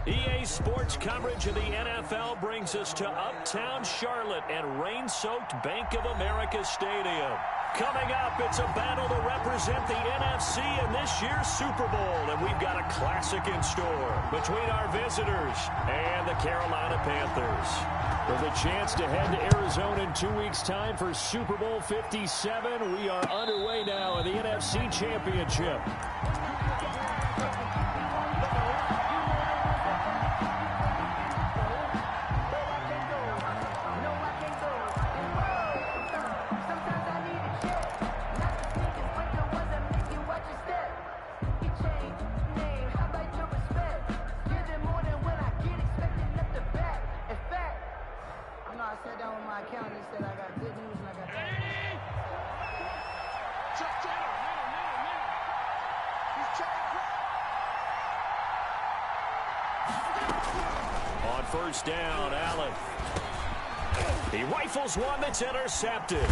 EA Sports coverage of the NFL brings us to Uptown Charlotte and rain-soaked Bank of America Stadium. Coming up, it's a battle to represent the NFC in this year's Super Bowl, and we've got a classic in store between our visitors and the Carolina Panthers. With a chance to head to Arizona in 2 weeks' time for Super Bowl 57, we are underway now in the NFC Championship. On first down, Allen. He rifles one that's intercepted.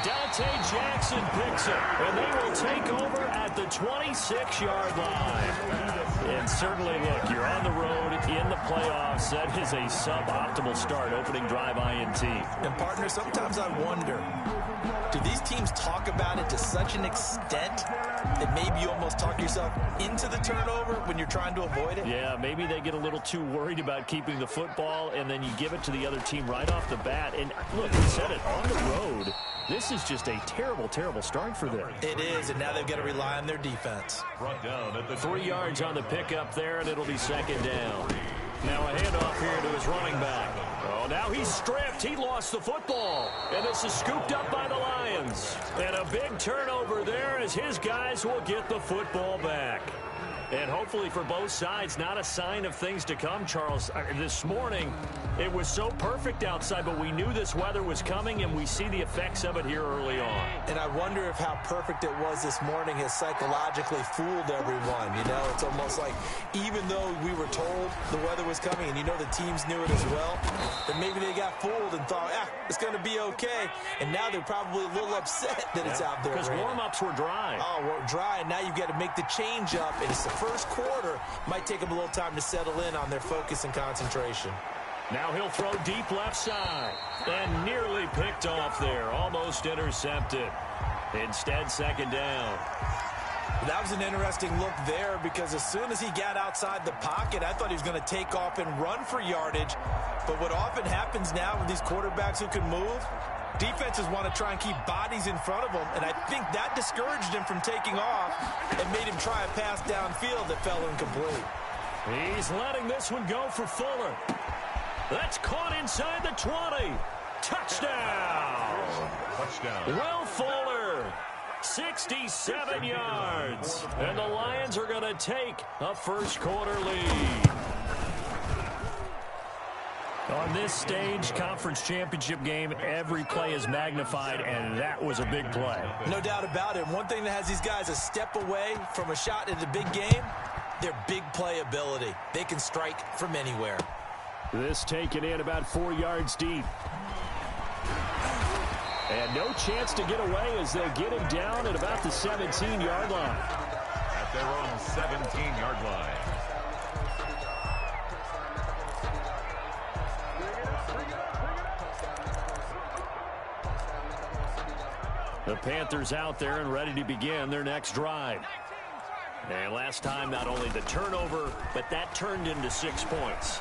Dante Jackson picks it, and they will take over at the 26-yard line. And certainly, look, you're on the road in the playoffs. That is a suboptimal start, opening drive INT. And, partner, sometimes I wonder, do these teams talk about it to such an extent that maybe you almost talk yourself into the turnover when you're trying to avoid it? Yeah, maybe they get a little too worried about keeping the football, and then you give it to the other team right off the bat. And, look, we said it, on the road, this is just a terrible, terrible start for them. It is, and now they've got to rely on their defense. Brought down at the 3 yards on the pickup there, and it'll be second down. Now a handoff here to his running back. Oh, now he's stripped. He lost the football. And this is scooped up by the Lions. And a big turnover there as his guys will get the football back. And hopefully for both sides, not a sign of things to come, Charles. This morning, it was so perfect outside, but we knew this weather was coming, and we see the effects of it here early on. And I wonder if how perfect it was this morning has psychologically fooled everyone. You know, it's almost like even though we were told the weather was coming, and you know the teams knew it as well, that maybe they got fooled and thought, it's going to be okay. And now they're probably a little upset that it's out there. Because warm-ups were dry. Oh, we're dry, and now you've got to make the change up, and it's the first quarter. Might take them a little time to settle in on their focus and concentration. Now he'll throw deep left side. And nearly picked off there. Almost intercepted. Instead, second down. That was an interesting look there because as soon as he got outside the pocket, I thought he was going to take off and run for yardage. But what often happens now with these quarterbacks who can move, defenses want to try and keep bodies in front of them, and I think that discouraged him from taking off and made him try a pass downfield that fell incomplete. He's letting this one go for Fuller. That's caught inside the 20. Touchdown. Will Fuller, 67 yards. And the Lions are going to take a first quarter lead. On this stage, conference championship game, every play is magnified, and that was a big play. No doubt about it. One thing that has these guys a step away from a shot in the big game, their big play ability. They can strike from anywhere. This taken in about 4 yards deep. And no chance to get away as they get him down at about the 17-yard line. At their own 17-yard line. The Panthers out there and ready to begin their next drive. And last time, not only the turnover, but that turned into 6 points.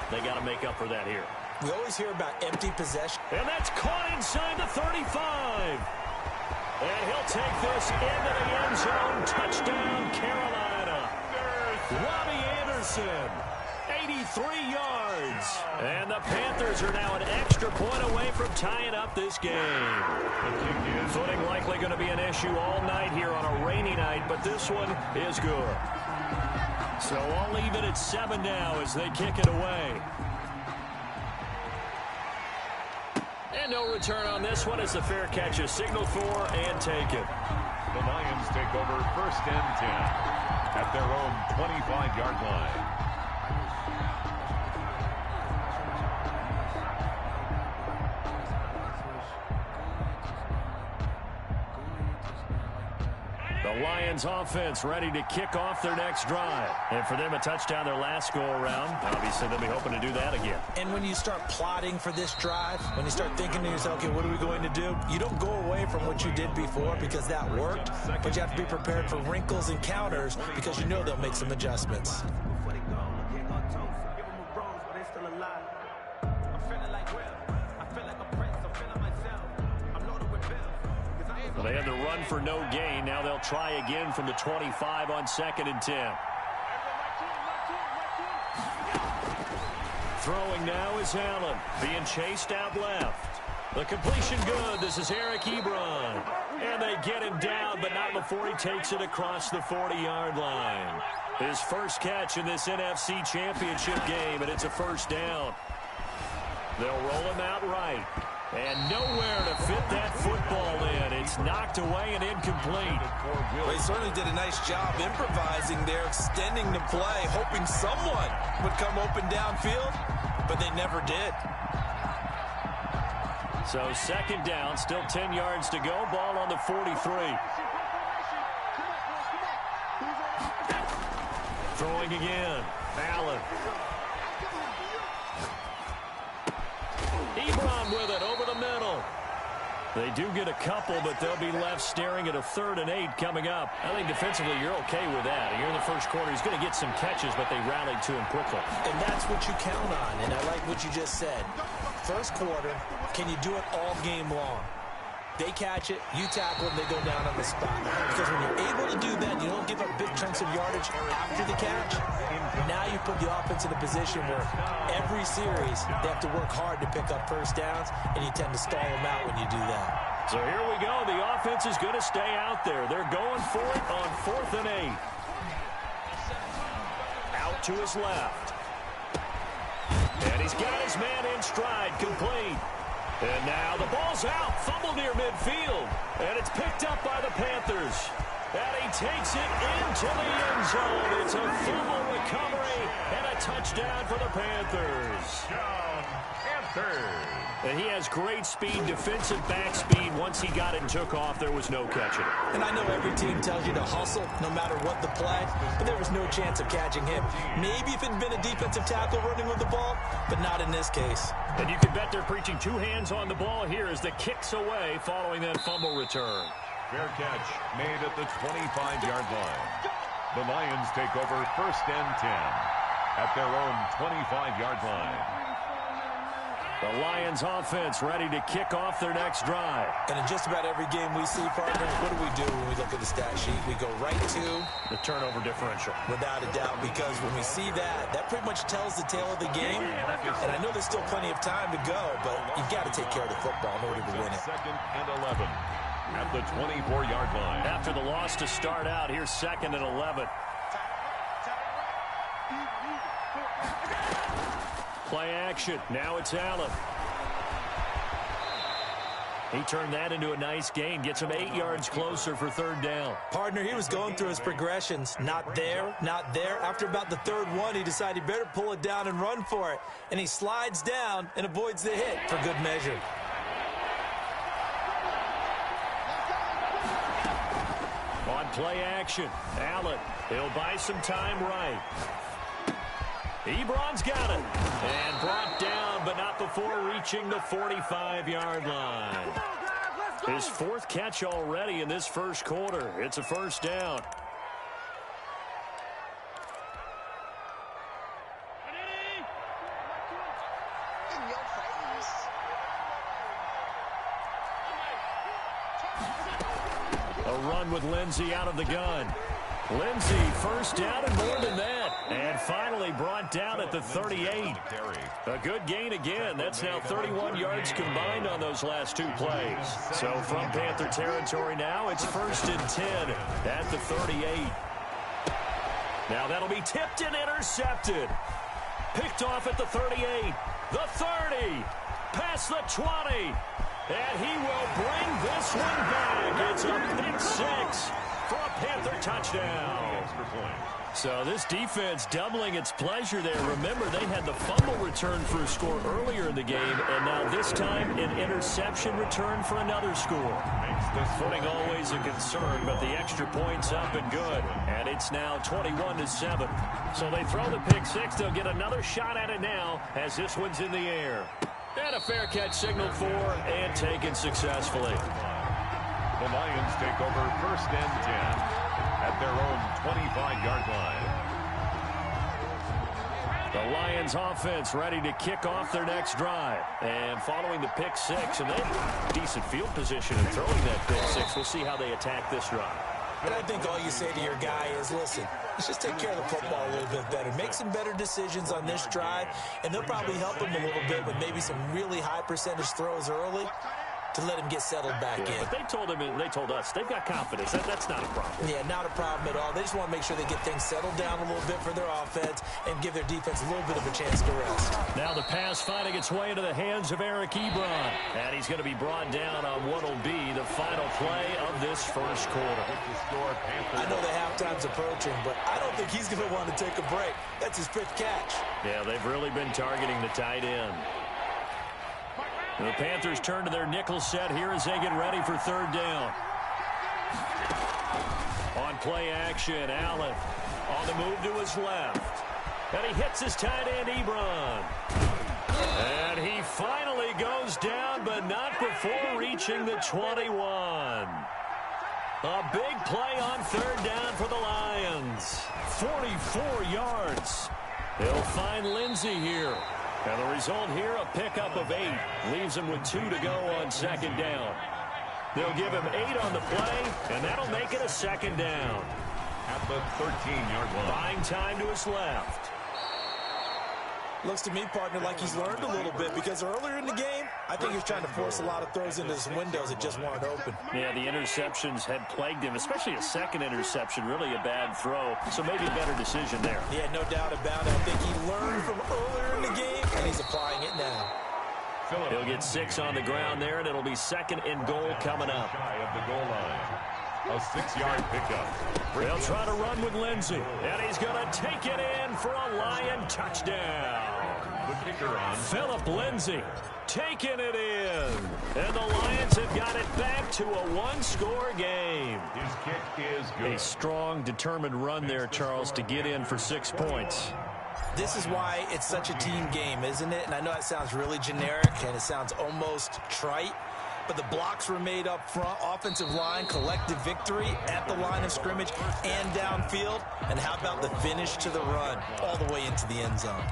They got to make up for that here. We always hear about empty possession. And that's caught inside the 35. And he'll take this into the end zone. Touchdown, Carolina. Robbie Anderson, 83 yards. And the Panthers are now an extra point away from tying up this game. Footing likely going to be an issue all night here on a rainy night, but this one is good. So I'll leave it at 7 now as they kick it away. And no return on this one as the fair catch is signaled for and taken. The Lions take over first and 10 at their own 25-yard line. The Lions offense ready to kick off their next drive. And for them, a touchdown their last go-around. Obviously, they'll be hoping to do that again. And when you start plotting for this drive, when you start thinking to yourself, okay, what are we going to do? You don't go away from what you did before because that worked, but you have to be prepared for wrinkles and counters because you know they'll make some adjustments. Well, they had the run for no gain. Now they'll try again from the 25 on 2nd and 10. Throwing now is Allen. Being chased out left. The completion good. This is Eric Ebron. And they get him down, but not before he takes it across the 40-yard line. His first catch in this NFC Championship game, and it's a first down. They'll roll him out right. And nowhere to fit that football in. It's knocked away and incomplete. Well, he certainly did a nice job improvising there, extending the play, hoping someone would come open downfield, but they never did. So 2nd down, still 10 yards to go. Ball on the 43. Throwing again. Allen. Ebron with it over the middle. They do get a couple, but they'll be left staring at a 3rd and 8 coming up. I think defensively you're okay with that. Here in the first quarter, he's going to get some catches, but they rallied to him quickly. And that's what you count on, and I like what you just said. First quarter, can you do it all game long? They catch it, you tackle them, they go down on the spot. Because when you're able to do that, you don't give up big chunks of yardage after the catch. Now you put the offense in a position where every series they have to work hard to pick up first downs, and you tend to stall them out when you do that. So here we go. The offense is going to stay out there. They're going for it on 4th and 8. Out to his left. And he's got his man in stride, complete. And now the ball's out, fumble near midfield. And it's picked up by the Panthers. And he takes it into the end zone. It's a fumble recovery and a touchdown for the Panthers. Panthers. And he has great speed, defensive back speed. Once he got it and took off, there was no catching it. And I know every team tells you to hustle no matter what the play, but there was no chance of catching him. Maybe if it had been a defensive tackle running with the ball, but not in this case. And you can bet they're preaching 2 hands on the ball here as the kick's away following that fumble return. Fair catch made at the 25-yard line. The Lions take over 1st and 10 at their own 25-yard line. The Lions offense ready to kick off their next drive. And in just about every game we see, partner, what do when we look at the stat sheet? We go right to the turnover differential. Without a doubt, because when we see that, that pretty much tells the tale of the game. And I know there's still plenty of time to go, but you've got to take care of the football in order to win it. 2nd and 11 at the 24-yard line. After the loss to start out, here's 2nd and 11. Play action. Now it's Allen. He turned that into a nice gain. Gets him 8 yards closer for 3rd down. Partner, he was going through his progressions. Not there, not there. After about the 3rd one, he decided he better pull it down and run for it. And he slides down and avoids the hit for good measure. On play action, Allen. He'll buy some time right. Ebron's got it. And brought down, but not before reaching the 45-yard line. His 4th catch already in this first quarter. It's a first down. A run with Lindsey out of the gun. Lindsey, first down and more than that. And finally brought down at the 38. A good gain again. That's now 31 yards combined on those last 2 plays. So from Panther territory now, it's 1st and 10 at the 38. Now that'll be tipped and intercepted. Picked off at the 38. The 30. Past the 20. And he will bring this one back. It's a pick 6. for a Panther touchdown. Extra point. So this defense doubling its pleasure there. Remember, they had the fumble return for a score earlier in the game, and now this time an interception return for another score. Footing always a concern, but the extra point's up and good. And it's now 21-7. So they throw the pick six. They'll get another shot at it now as this one's in the air. And a fair catch signaled for and taken successfully. The Lions take over 1st and 10 at their own 25-yard line. The Lions offense ready to kick off their next drive. And following the pick six, and they have decent field position in throwing that pick six. We'll see how they attack this drive. And I think all you say to your guy is, listen, let's just take care of the football a little bit better. Make some better decisions on this drive, and they'll probably help him a little bit with maybe some really high percentage throws early to let him get settled back in. But they told us they've got confidence. That's not a problem. Yeah, not a problem at all. They just want to make sure they get things settled down a little bit for their offense and give their defense a little bit of a chance to rest. Now the pass finding its way into the hands of Eric Ebron. And he's going to be brought down on what will be the final play of this first quarter. I know the halftime's approaching, but I don't think he's going to want to take a break. That's his 5th catch. Yeah, they've really been targeting the tight end. The Panthers turn to their nickel set here as they get ready for 3rd down. On play action, Allen on the move to his left. And he hits his tight end, Ebron. And he finally goes down, but not before reaching the 21. A big play on 3rd down for the Lions. 44 yards. They'll find Lindsey here. And the result here, a pickup of 8. Leaves him with 2 to go on 2nd down. They'll give him 8 on the play, and that'll make it a 2nd down. At the 13-yard line. Buying time to his left. Looks to me, partner, like he's learned a little bit, because earlier in the game, I think he was trying to force a lot of throws into his windows that just weren't open. Yeah, the interceptions had plagued him, especially a second interception, really a bad throw. So maybe a better decision there. Yeah, no doubt about it. I think he learned from earlier in the game, and he's applying it now. He'll get 6 on the ground there, and it'll be 2nd and goal coming up. Shy of the goal line. A 6-yard pickup. They'll try to run with Lindsey, and he's going to take it in for a Lion touchdown. The kicker on. Philip Lindsey taking it in. And the Lions have got it back to a 1-score game. His kick is good. A strong, determined run there, Charles, to get in for 6 points. This is why it's such a team game, isn't it? And I know it sounds really generic, and it sounds almost trite. But the blocks were made up front, offensive line, collective victory at the line of scrimmage and downfield. And how about the finish to the run all the way into the end zone?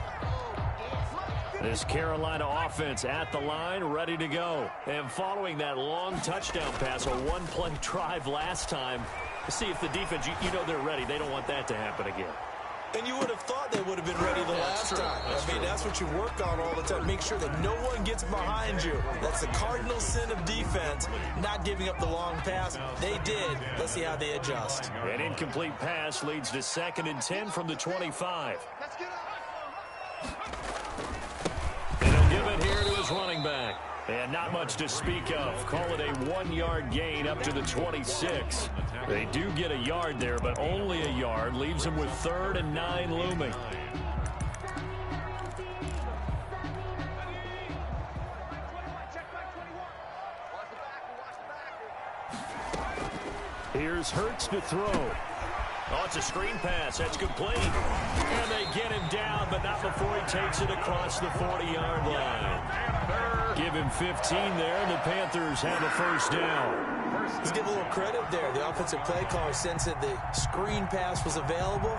This Carolina offense at the line, ready to go. And following that long touchdown pass, a 1-play drive last time, see if the defense, you know they're ready. They don't want that to happen again. And you would have thought they would have been ready the last time. I mean, that's what you work on all the time. Make sure that no one gets behind you. That's the cardinal sin of defense, not giving up the long pass. They did. Let's see how they adjust. An incomplete pass leads to 2nd and 10 from the 25. And he'll give it here to his running back. And not much to speak of. Call it a 1-yard gain up to the 26. They do get a yard there, but only a yard. Leaves them with 3rd and 9 looming. Here's Hurts to throw. Oh, it's a screen pass. That's complete. And they get him down, but not before he takes it across the 40-yard line. Give him 15 there, and the Panthers have a 1st down. Let's give a little credit there. The offensive play caller sensed that the screen pass was available.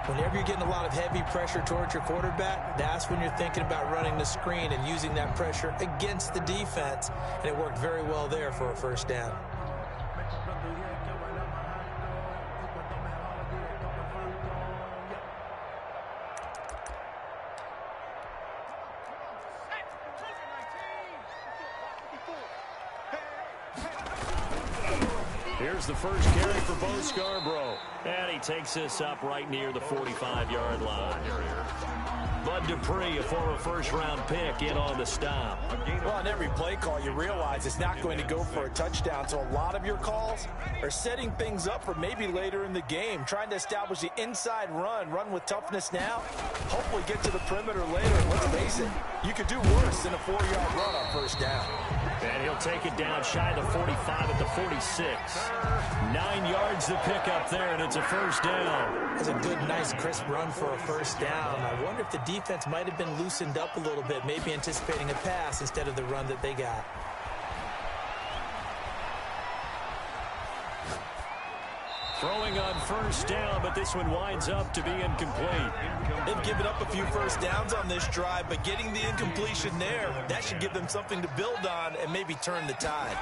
Whenever you're getting a lot of heavy pressure towards your quarterback, that's when you're thinking about running the screen and using that pressure against the defense. And it worked very well there for a 1st down. Here's the first carry for Bo Scarborough. And he takes this up right near the 45-yard line. Bo Bud Dupree, a former first-round pick, in on the stop. Well, on every play call, you realize it's not going to go for a touchdown, so a lot of your calls are setting things up for maybe later in the game, trying to establish the inside run with toughness now, hopefully get to the perimeter later. Let's face it, you could do worse than a 4-yard run on first down. And he'll take it down shy of the 45 at the 46. 9 yards to pick up there, and it's a first down. That's a good, nice, crisp run for a first down. I wonder if the defense might have been loosened up a little bit, maybe anticipating a pass instead of the run that they got. Throwing on first down, but this one winds up to be incomplete. They've given up a few first downs on this drive, but getting the incompletion there, that should give them something to build on and maybe turn the tide.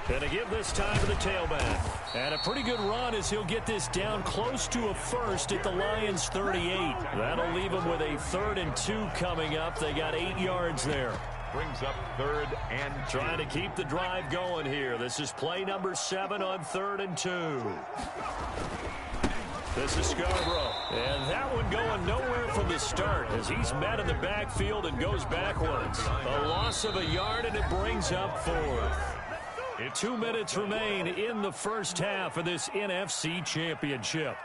Gonna give this time to the tailback. And a pretty good run as he'll get this down close to a first at the Lions' 38. That'll leave them with a 3rd and 2 coming up. They got 8 yards there. Brings up 3rd and 2. Trying to keep the drive going here. This is play number 7 on 3rd and 2. This is Scarborough. And that one going nowhere from the start as he's met in the backfield and goes backwards. A loss of a yard, and it brings up 4th. 2 minutes remain in the first half of this NFC Championship.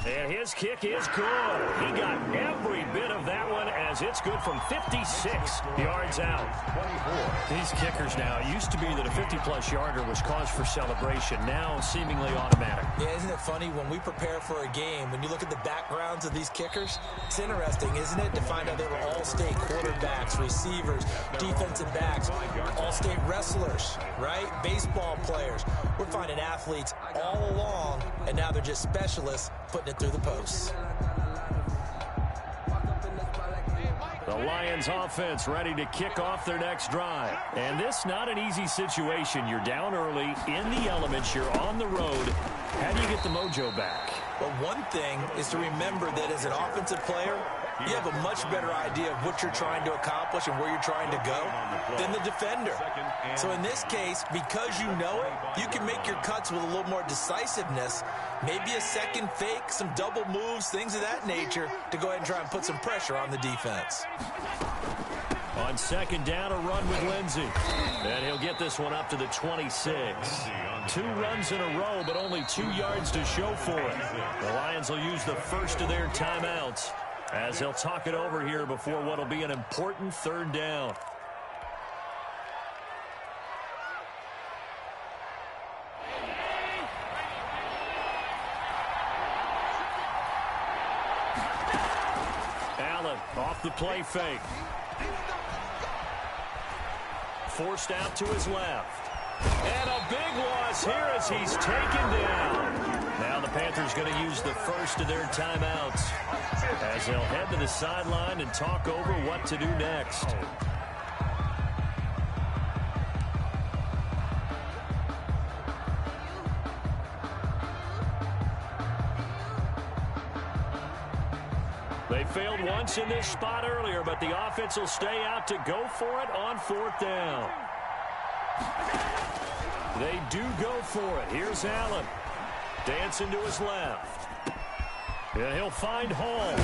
And his kick is good. He got every bit of that one as it's good from 56 yards out. 24. These kickers now, it used to be that a 50-plus yarder was cause for celebration. Now seemingly automatic. Yeah, isn't it funny when we prepare for a game, when you look at the backgrounds of these kickers, it's interesting, isn't it, to find out they were all-state quarterbacks, receivers, defensive backs, all-state wrestlers, right? Baseball players. We're finding athletes all along, and now they're just specialists putting it through the posts. The Lions offense ready to kick off their next drive. And this not an easy situation. You're down early, in the elements, you're on the road. How do you get the mojo back? Well, one thing is to remember that as an offensive player, you have a much better idea of what you're trying to accomplish and where you're trying to go than the defender. So in this case, because you know it, you can make your cuts with a little more decisiveness, maybe a second fake, some double moves, things of that nature, to go ahead and try and put some pressure on the defense. On second down, a run with Lindsey. And he'll get this one up to the 26. 2 runs in a row, but only 2 yards to show for it. The Lions will use the first of their timeouts as they'll talk it over here before what will be an important 3rd down. Allen off the play fake. Forced out to his left. And a big loss here as he's taken down. Now the Panthers going to use the first of their timeouts as they'll head to the sideline and talk over what to do next. They failed once in this spot earlier, but the offense will stay out to go for it on 4th down. They do go for it. Here's Allen. Dancing to his left. And he'll find Hall.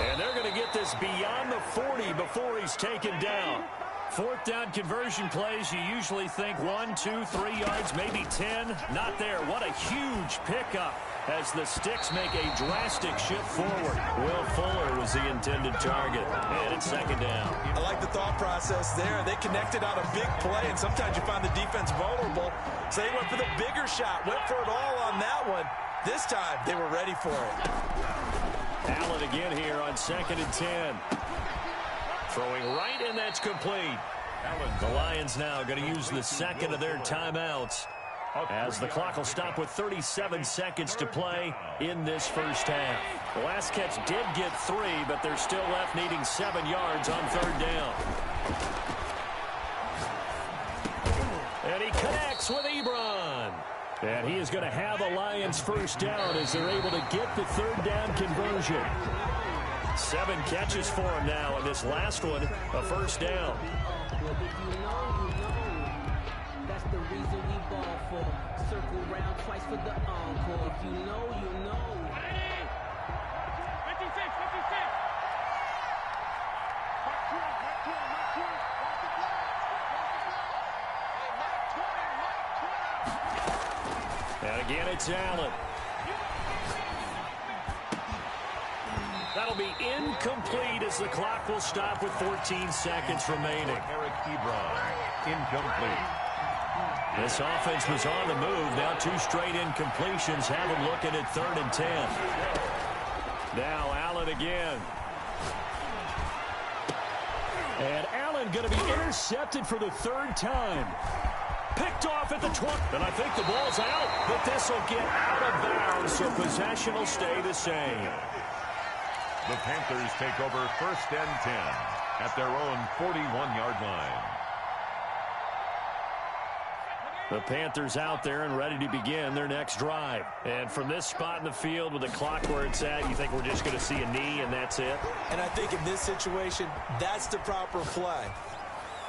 And they're going to get this beyond the 40 before he's taken down. 4th down conversion plays, you usually think 1, 2, 3 yards, maybe 10. Not there. What a huge pickup as the Sticks make a drastic shift forward. Will Fuller was the intended target. And it's 2nd down. I like the thought process there. They connected on a big play, and sometimes you find the defense vulnerable. So they went for the bigger shot, went for it all on that one. This time, they were ready for it. Allen again here on 2nd and 10. Throwing right, and that's complete. The Lions now going to use the second of their timeouts as the clock will stop with 37 seconds to play in this first half. The last catch did get 3, but they're still left needing 7 yards on 3rd down. And he connects with Ebron. And he is going to have a Lions first down as they're able to get the 3rd down conversion. 7 catches for him now, and this last one, a first down. That's the reason we ball for. Circle go round twice for the encore. If you know, you know. 56, 56. And again, it's Allen. That'll be incomplete as the clock will stop with 14 seconds remaining. Eric Ebron, incomplete. This offense was on the move. Now 2 straight incompletions have them looking at 3rd and 10. Now Allen again. And Allen going to be intercepted for the 3rd time. Picked off at the 20. And I think the ball's out, but this will get out of bounds, so possession will stay the same. The Panthers take over 1st and 10 at their own 41-yard line. The Panthers out there and ready to begin their next drive. And from this spot in the field with the clock where it's at, you think we're just going to see a knee and that's it? And I think in this situation, that's the proper play.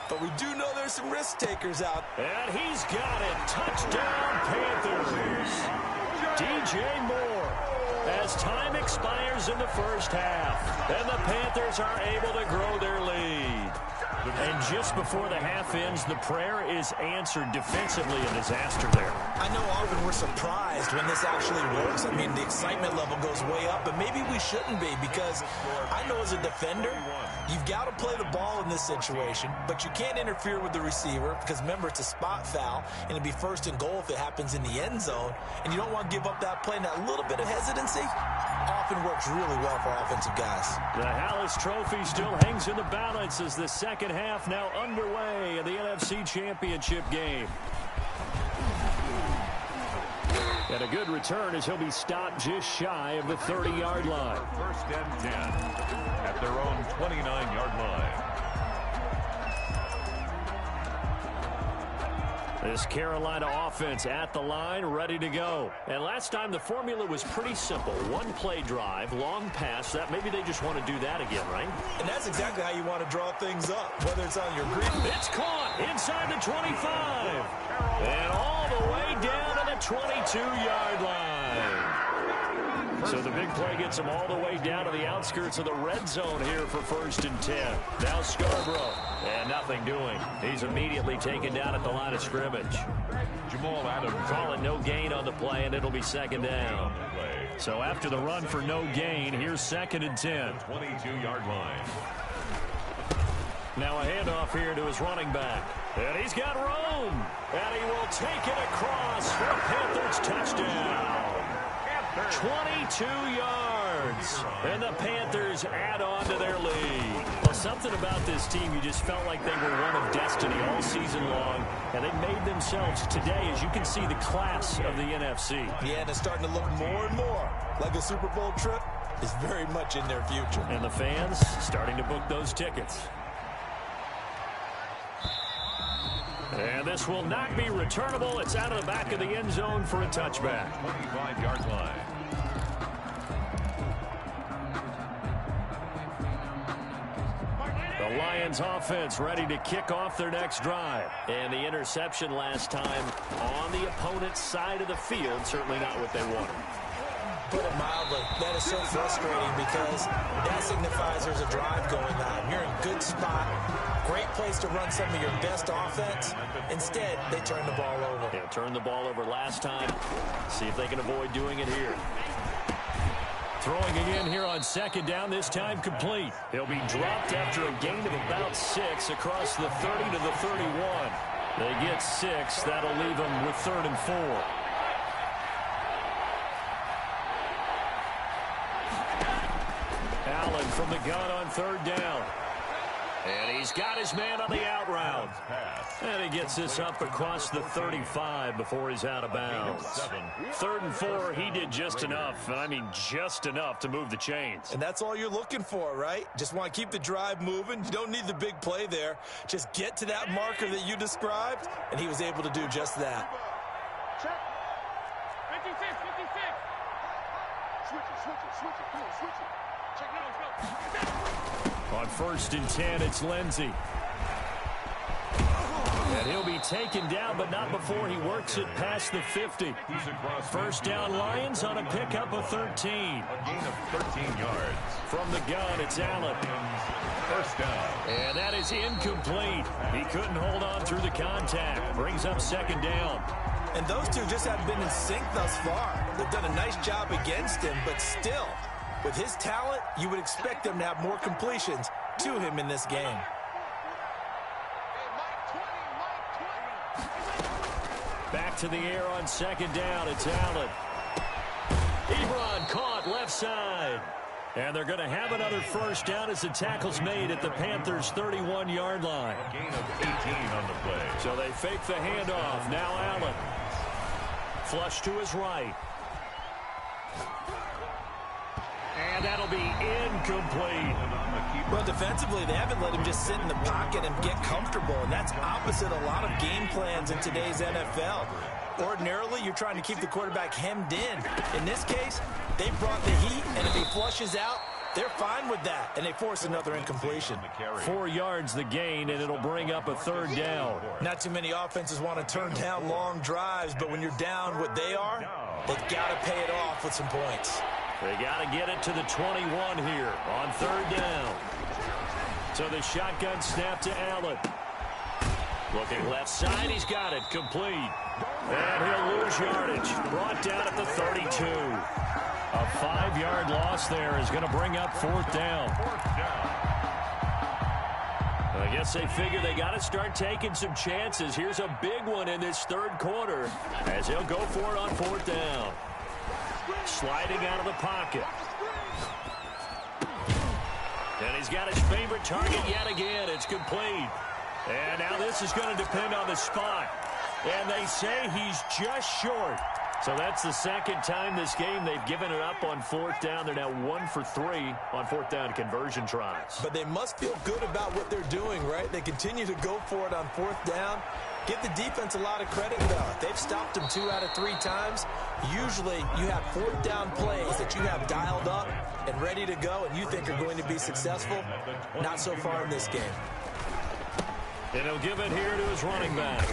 But we do know there's some risk takers out. And he's got it. Touchdown, Panthers. DJ Moore. As time expires in the first half, and the Panthers are able to grow their lead. And just before the half ends, the prayer is answered. Defensively, a disaster there. I know often we're surprised when this actually works. I mean, the excitement level goes way up, but maybe we shouldn't be, because I know as a defender, you've got to play the ball in this situation, but you can't interfere with the receiver because, remember, it's a spot foul, and it'd be 1st and goal if it happens in the end zone, and you don't want to give up that play. And that little bit of hesitancy often works really well for offensive guys. The Hallis Trophy still hangs in the balance as the second half now underway in the NFC Championship game. And a good return as he'll be stopped just shy of the 30-yard line. 1st and 10 at their own 29-yard line. This Carolina offense at the line, ready to go. And last time the formula was pretty simple. 1-play drive, long pass. That maybe they just want to do that again, right? And that's exactly how you want to draw things up, whether it's on your green. It's caught inside the 25. And all the way down to the 22-yard line. So the big play gets them all the way down to the outskirts of the red zone here for 1st and 10. Now Scarborough. And nothing doing. He's immediately taken down at the line of scrimmage. Jamal Adams. Call it no gain on the play, and it'll be 2nd down. So after the run for no gain, here's 2nd and 10. 22-yard line. Now a handoff here to his running back. And he's got room. And he will take it across for a Panthers touchdown. 22 yards. And the Panthers add on to their lead. Well, something about this team, you just felt like they were one of destiny all season long. And they made themselves today, as you can see, the class of the NFC. Yeah, and it's starting to look more and more like a Super Bowl trip is very much in their future. And the fans starting to book those tickets. And this will not be returnable. It's out of the back of the end zone for a touchback. 25-yard line. The Lions offense ready to kick off their next drive. And the interception last time on the opponent's side of the field, certainly not what they wanted. Put it mildly, that is so frustrating because that signifies there's a drive going on. You're in a good spot, great place to run some of your best offense. Instead, they turn the ball over. Yeah, turned the ball over last time. See if they can avoid doing it here. Throwing again here on 2nd down, this time complete. He'll be dropped after a gain of about 6 across the 30 to the 31. They get 6. That'll leave them with 3rd and 4. Allen from the gun on 3rd down. And he's got his man on the out route. And he gets this up across the 35 before he's out of bounds. 3rd and 4, he did just enough, and I mean just enough to move the chains. And that's all you're looking for, right? Just want to keep the drive moving. You don't need the big play there. Just get to that marker that you described, and he was able to do just that. Check. 56, 56. Switch it. Come on, switch it. Check it out, let's go. On 1st and 10, it's Lindsey. And he'll be taken down, but not before he works it past the 50. First down Lions on a pickup of 13. A gain of 13 yards. From the gun, it's Allen. First down. And that is incomplete. He couldn't hold on through the contact. Brings up second down. And those two just have been in sync thus far. They've done a nice job against him, but still, with his talent, you would expect them to have more completions to him in this game. Back to the air on second down. It's Allen. Ebron caught left side. And they're going to have another first down as the tackle's made at the Panthers' 31-yard line. A gain of 18 on the play. So they fake the handoff. Now Allen. Flush to his right. And that'll be incomplete. Well, defensively, they haven't let him just sit in the pocket and get comfortable, and that's opposite a lot of game plans in today's NFL. Ordinarily, you're trying to keep the quarterback hemmed in. In this case, they brought the heat, and if he flushes out, they're fine with that, and they force another incompletion. 4 yards the gain, and it'll bring up a third down. Not too many offenses want to turn down long drives, but when you're down what they are, they've got to pay it off with some points. They got to get it to the 21 here on third down. So the shotgun snap to Allen. Looking left side, he's got it, complete. And he'll lose yardage. Brought down at the 32. A 5-yard loss there is going to bring up fourth down. I guess they figure they got to start taking some chances. Here's a big one in this third quarter as he'll go for it on fourth down. Sliding out of the pocket. And he's got his favorite target yet again. It's complete. And now this is going to depend on the spot. And they say he's just short. So that's the second time this game they've given it up on fourth down. They're now 1 for 3 on fourth down conversion tries. But they must feel good about what they're doing, right? They continue to go for it on fourth down. Give the defense a lot of credit, though. They've stopped them 2 out of 3 times. Usually you have fourth down plays that you have dialed up and ready to go and you think are going to be successful. Not so far in this game. And he'll give it here to his running back.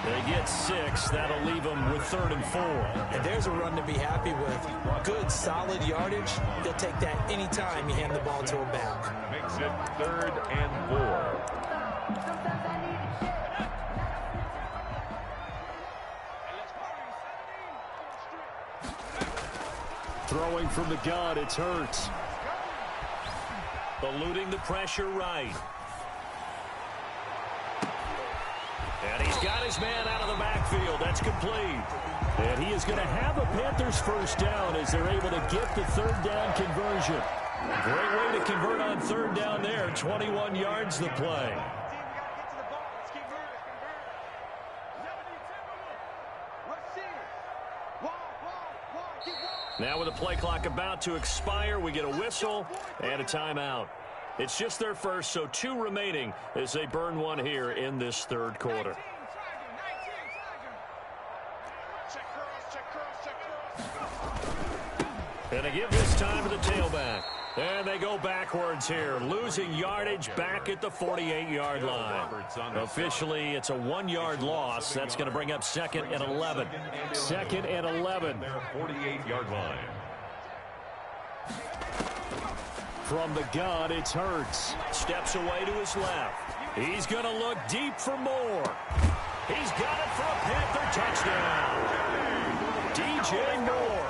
They get 6. That'll leave them with 3rd and 4. And there's a run to be happy with. Good, solid yardage. They'll take that anytime you hand the ball to a back. Makes it 3rd and 4. Throwing from the gun, it's Hurts. Eluding the pressure right. And he's got his man out of the backfield. That's complete. And he is going to have a Panthers first down as they're able to get the third down conversion. Great way to convert on third down there. 21 yards the play. Now with the play clock about to expire, we get a whistle and a timeout. It's just their first, so 2 remaining as they burn one here in this third quarter. And they give this time to the tailback. And they go backwards here, losing yardage back at the 48-yard line. Officially, it's a 1-yard loss. That's going to bring up 2nd and 11. 2nd and 11. Their 48-yard line. From the gun, it's Hurts. Steps away to his left. He's going to look deep for more. He's got it for a Panther touchdown. DJ Moore.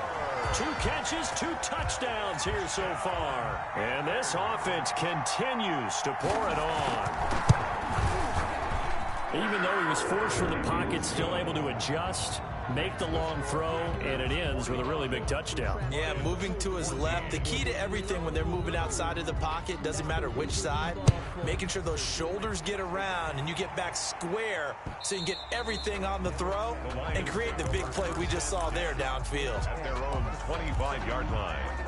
2 catches, 2 touchdowns here so far. And this offense continues to pour it on. Even though he was forced from the pocket, still able to adjust, make the long throw, and it ends with a really big touchdown. Yeah, moving to his left. The key to everything when they're moving outside of the pocket, doesn't matter which side, making sure those shoulders get around and you get back square so you can get everything on the throw and create the big play we just saw there downfield. At their own 25-yard line.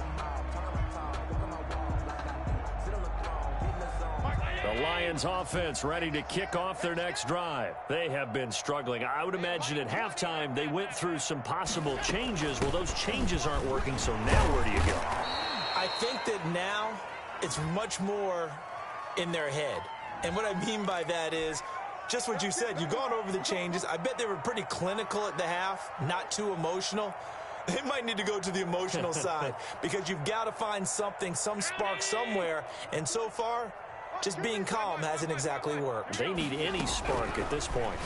The Lions offense ready to kick off their next drive. They have been struggling. I would imagine at halftime they went through some possible changes. Well, those changes aren't working, so now where do you go? I think that now it's much more in their head. And what I mean by that is just what you said. You've gone over the changes. I bet they were pretty clinical at the half, not too emotional. They might need to go to the emotional side because you've got to find something, some spark somewhere. And so far, just being calm hasn't exactly worked. They need any spark at this point.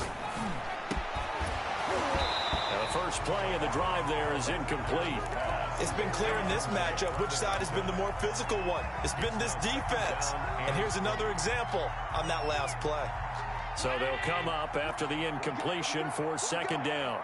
Now the first play of the drive there is incomplete. It's been clear in this matchup which side has been the more physical one. It's been this defense. And here's another example on that last play. So they'll come up after the incompletion for second down.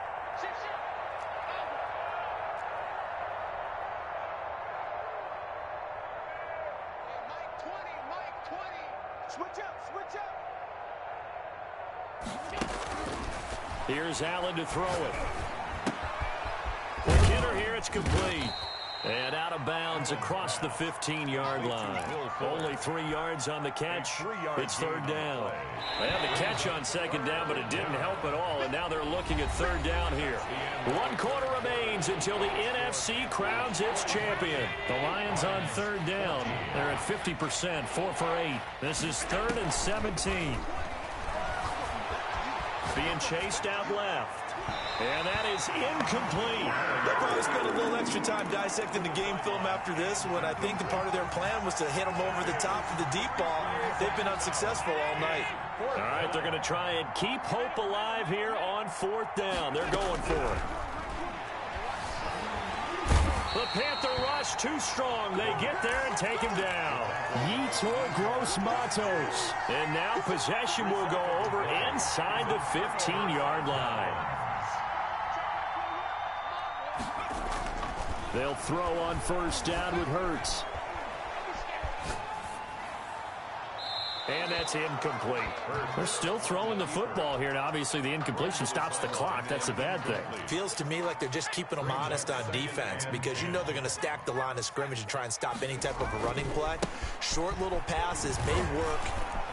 Here's Allen to throw it. McKinnon here, it's complete. And out of bounds across the 15-yard line. Only 3 yards on the catch. It's third down. They had the catch on second down, but it didn't help at all. And now they're looking at third down here. 1 quarter remains until the NFC crowns its champion. The Lions on third down. They're at 50%, 4 for 8. This is 3rd and 17. Being chased out left. And that is incomplete. They'll probably spend a little extra time dissecting the game film after this when I think the part of their plan was to hit them over the top of the deep ball. They've been unsuccessful all night. All right, they're going to try and keep hope alive here on 4th down. They're going for it. The Panther rush too strong. They get there and take him down. Yetur Gross-Matos. And now possession will go over inside the 15-yard line. They'll throw on first down with Hurts. And that's incomplete. They're still throwing the football here. Now, obviously, the incompletion stops the clock. That's a bad thing. Feels to me like they're just keeping them honest on defense because you know they're going to stack the line of scrimmage and try and stop any type of a running play. Short little passes may work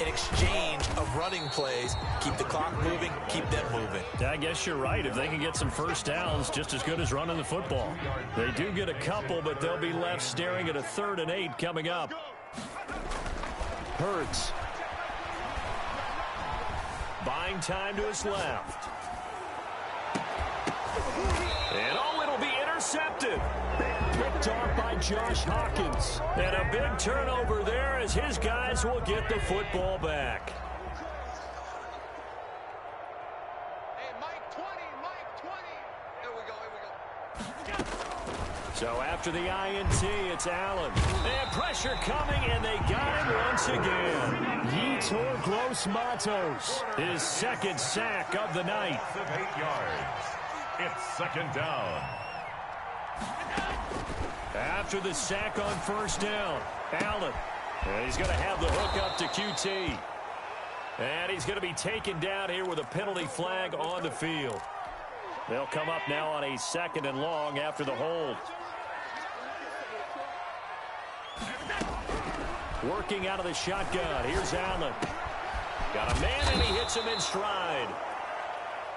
in exchange of running plays. Keep the clock moving, keep them moving. I guess you're right. If they can get some first downs, just as good as running the football. They do get a couple, but they'll be left staring at a 3rd and 8 coming up. Hurts. Buying time to his left. And it'll be intercepted. Picked off by Josh Hawkins. And a big turnover there as his guys will get the football back. Hey, Mike 20, Mike 20. Here we go. So after the INT, it's Allen. They have pressure coming, and they got him once again. Yetur Gross-Matos, his 2nd sack of the night. 8 yards. It's second down. After the sack on first down, Allen. And he's going to have the hook up to QT. And he's going to be taken down here with a penalty flag on the field. They'll come up now on a 2nd and long after the hold. Working out of the shotgun. Here's Allen. Got a man, and he hits him in stride.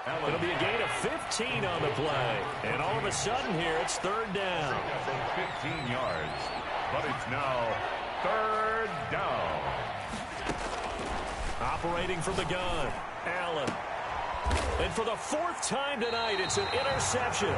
It'll be a gain of 15 on the play. And all of a sudden here, it's third down. 15 yards. But it's now third down. Operating from the gun, Allen. And for the 4th time tonight, it's an interception.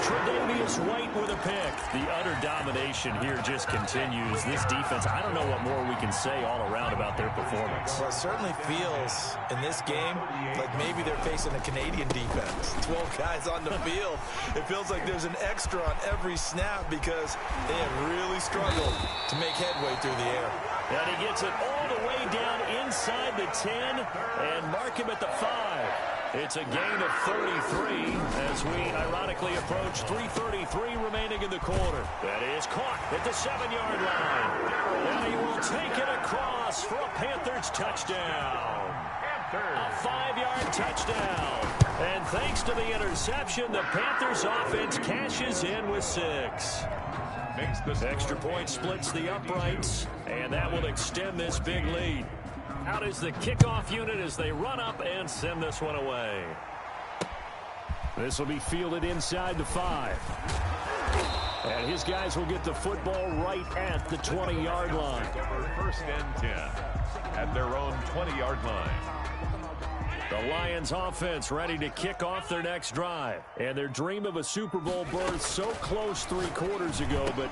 Tre'Davious White with a pick. The utter domination here just continues. This defense, I don't know what more we can say all around about their performance. Well, it certainly feels in this game like maybe they're facing a Canadian defense. 12 guys on the field. It feels like there's an extra on every snap because they have really struggled to make headway through the air. And he gets it all the way down inside the 10 and mark him at the 5. It's a gain of 33 as we ironically approach 3:33 remaining in the quarter. That is caught at the 7-yard line. And he will take it across for a Panthers touchdown. A 5-yard touchdown. And thanks to the interception, the Panthers offense cashes in with 6. Extra point splits the uprights, and that will extend this big lead. Out is the kickoff unit as they run up and send this one away. This will be fielded inside the 5. And his guys will get the football right at the 20-yard line. First and 10 at their own 20-yard line. The Lions offense ready to kick off their next drive. And their dream of a Super Bowl berth so close 3 quarters ago, but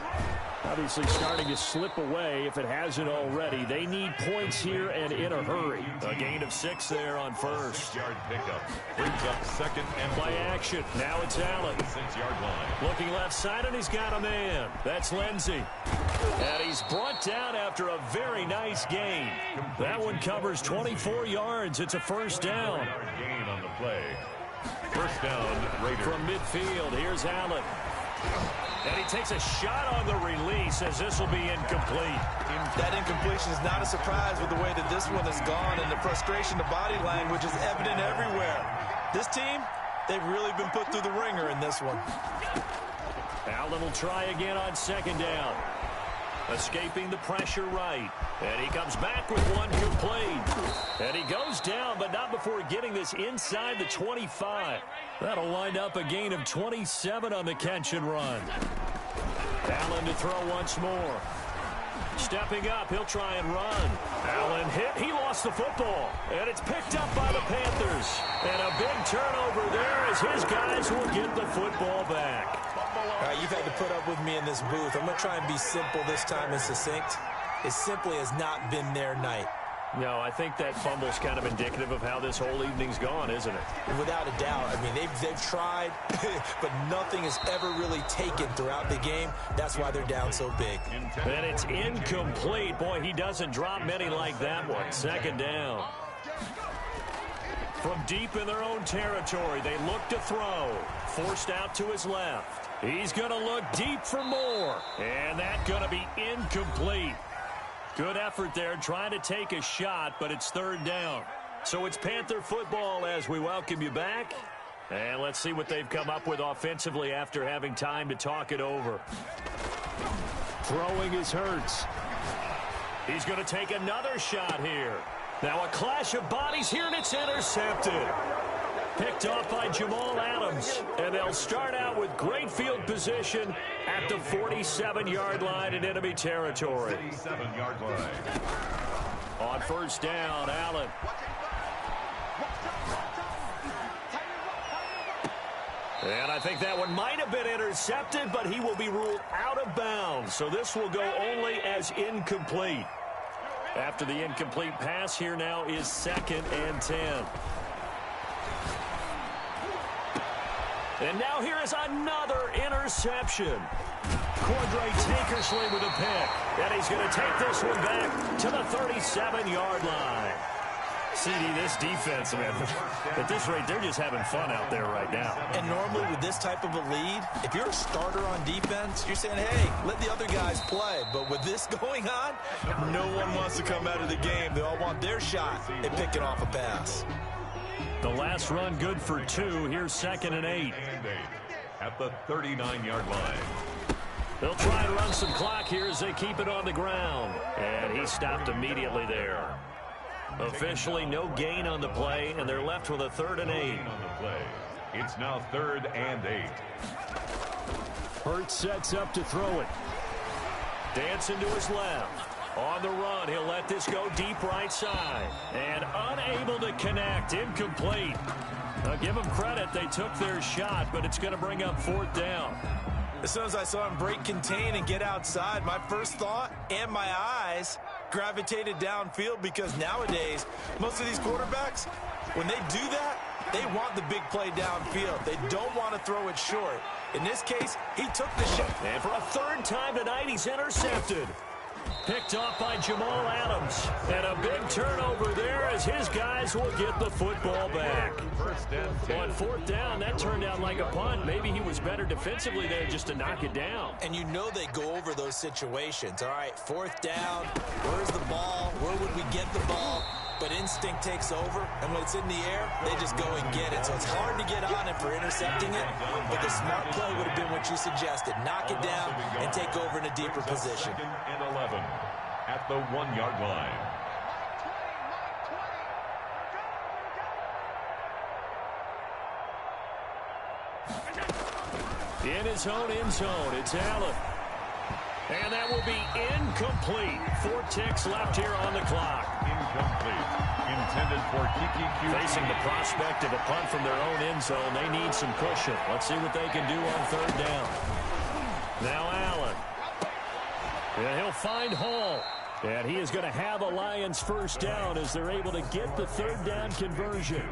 obviously starting to slip away if it hasn't already. They need points here and in a hurry. A gain of 6 there on first. 6-yard pickup. Brings up second and Play action. Now it's Allen. 6-yard line. Looking left side, and he's got a man. That's Lindsey. And he's brought down after a very nice gain. That one covers 24 yards. It's a first down. Gain on the play. First down, Raiders. From midfield, here's Allen. And he takes a shot on the release as this will be incomplete. That incompletion is not a surprise with the way that this one has gone, and the frustration, the body language is evident everywhere. This team, they've really been put through the ringer in this one. Allen will try again on second down. Escaping the pressure right. And he comes back with one complete. And he goes down, but not before getting this inside the 25. That'll wind up a gain of 27 on the catch and run. Allen to throw once more. Stepping up, he'll try and run. Allen hit. He lost the football. And it's picked up by the Panthers. And a big turnover there as his guys will get the football back. All right, you've had to put up with me in this booth. I'm going to try and be simple this time and succinct. It simply has not been their night. No, I think that fumble's kind of indicative of how this whole evening's gone, isn't it? Without a doubt. I mean, they've tried, but nothing is ever really taken throughout the game. That's why they're down so big. And it's incomplete. Boy, he doesn't drop many like that one. Second down. From deep in their own territory, they look to throw. Forced out to his left. He's going to look deep for more. And that's going to be incomplete. Good effort there trying to take a shot, but it's third down. So it's Panther football as we welcome you back. And let's see what they've come up with offensively after having time to talk it over. Throwing is Hurts. He's going to take another shot here. Now a clash of bodies here, and it's intercepted. Picked off by Jamal Adams. And they'll start out with great field position at the 47-yard line in enemy territory. 47-yard line. On first down, Allen. And I think that one might have been intercepted, but he will be ruled out of bounds. So this will go only as incomplete. After the incomplete pass, here now is 2nd and 10. And now here is another interception. Cordray Tankersley with a pick. And he's going to take this one back to the 37-yard line. CD, this defense, man, at this rate, they're just having fun out there right now. And normally with this type of a lead, if you're a starter on defense, you're saying, hey, let the other guys play. But with this going on, no one wants to come out of the game. They all want their shot at picking off a pass. The last run good for 2. Here's 2nd and 8. At the 39-yard line. They'll try and run some clock here as they keep it on the ground. And he stopped immediately there. Officially no gain on the play, and they're left with a 3rd and 8. On the play. It's now 3rd and 8. Hurts sets up to throw it. Dancing to his left. On the run, he'll let this go deep right side. And unable to connect, incomplete. Now give them credit, they took their shot, but it's going to bring up 4th down. As soon as I saw him break contain and get outside, my first thought and my eyes gravitated downfield, because nowadays, most of these quarterbacks, when they do that, they want the big play downfield. They don't want to throw it short. In this case, he took the shot. And for a 3rd time tonight, he's intercepted. Picked off by Jamal Adams. And a big turnover there as his guys will get the football back. On 4th down, that turned out like a punt. Maybe he was better defensively there just to knock it down. And you know they go over those situations. All right, 4th down, where's the ball? Where would we get the ball? But instinct takes over, and when it's in the air, they just go and get it. So it's hard to get on it for intercepting it, but the smart play would have been what you suggested. Knock it down and take over in a deeper position. 2nd and 11 at the 1-yard line. In his own end zone, it's Allen. And that will be incomplete. 4 ticks left here on the clock. Incomplete. Intended for Kiki Q. Facing the prospect of a punt from their own end zone, they need some cushion. Let's see what they can do on 3rd down. Now Allen. And he'll find Hall. And he is going to have a Lions 1st down as they're able to get the 3rd down conversion.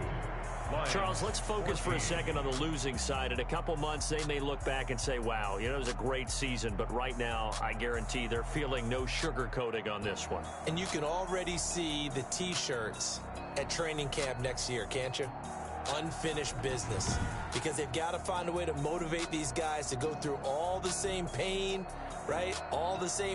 Charles, let's focus for a second on the losing side. In a couple months, they may look back and say, wow, it was a great season. But right now, I guarantee they're feeling no sugarcoating on this one. And you can already see the T-shirts at training camp next year, can't you? Unfinished business. Because they've got to find a way to motivate these guys to go through all the same pain, right? All the same